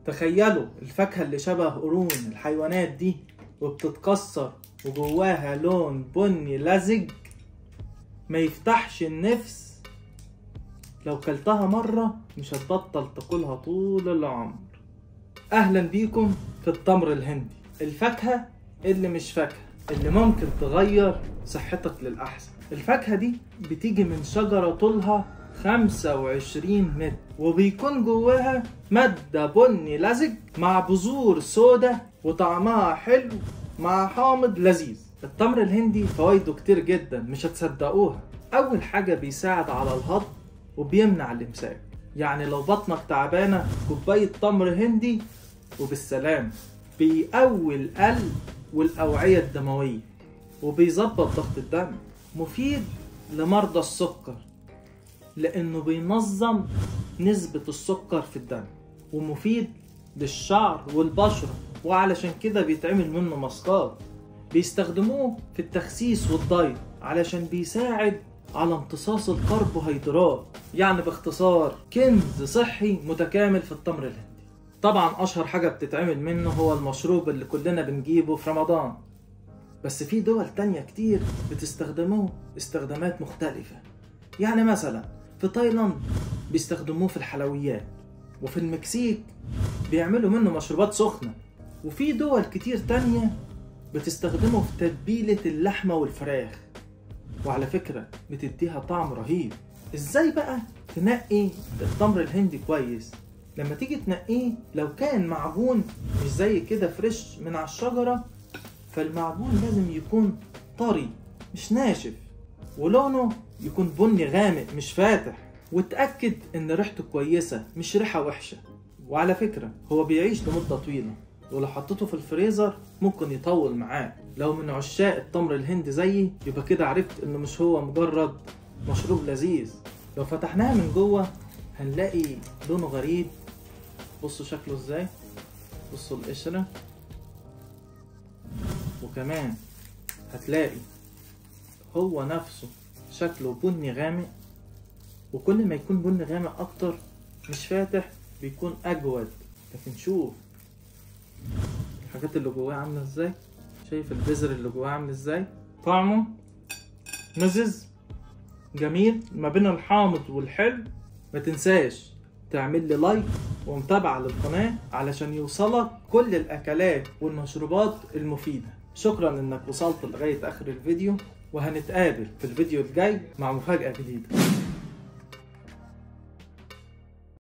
تخيلوا الفاكهة اللي شبه قرون الحيوانات دي وبتتكسر وجواها لون بني لزج ما يفتحش النفس. لو كلتها مرة مش هتبطل تاكلها طول العمر. اهلا بيكم في التمر الهندي، الفاكهة اللي مش فاكهة، اللي ممكن تغير صحتك للأحسن. الفاكهة دي بتيجي من شجرة طولها 25 متر وبيكون جواها مادة بني لزج مع بذور سودا وطعمها حلو مع حامض لذيذ. التمر الهندي فوائده كتير جدا مش هتصدقوها. أول حاجة بيساعد على الهضم وبيمنع الإمساك، يعني لو بطنك تعبانة كوباية تمر هندي وبالسلام. بيقوي القلب والأوعية الدموية وبيظبط ضغط الدم. مفيد لمرضى السكر لأنه بينظم نسبة السكر في الدم، ومفيد للشعر والبشرة، وعلشان كده بيتعمل منه ماسكات. بيستخدموه في التخسيس والدايت علشان بيساعد على امتصاص الكربوهيدرات، يعني باختصار كنز صحي متكامل في التمر الهندي. طبعا اشهر حاجة بتتعمل منه هو المشروب اللي كلنا بنجيبه في رمضان، بس في دول تانية كتير بتستخدموه استخدامات مختلفة. يعني مثلا في تايلاند بيستخدموه في الحلويات، وفي المكسيك بيعملوا منه مشروبات سخنة، وفي دول كتير تانية بتستخدمه في تتبيلة اللحمة والفراخ، وعلى فكرة بتديها طعم رهيب. ازاي بقى تنقي التمر الهندي كويس؟ لما تيجي تنقيه لو كان معجون مش زي كده فريش من على الشجرة، فالمعجون لازم يكون طري مش ناشف، ولونه يكون بني غامق مش فاتح، وتأكد ان ريحته كويسة مش ريحة وحشة. وعلى فكرة هو بيعيش لمدة طويلة، ولو حطيته في الفريزر ممكن يطول معاك. لو من عشاق التمر الهندي زيي يبقى كده عرفت انه مش هو مجرد مشروب لذيذ. لو فتحناها من جوه هنلاقي لونه غريب. بصوا شكله ازاي، بصوا القشرة، وكمان هتلاقي هو نفسه شكله بني غامق، وكل ما يكون بني غامق اكتر مش فاتح بيكون اجود. لكن شوف الحاجات اللي جواه عامله ازاي، شايف البذر اللي جواه عامل ازاي، طعمه مزز جميل ما بين الحامض والحلو. ما تنساش تعمل لي لايك ومتابعة للقناة علشان يوصلك كل الأكلات والمشروبات المفيدة. شكرا انك وصلت لغاية آخر الفيديو، وهنتقابل في الفيديو الجاي مع مفاجأة جديدة.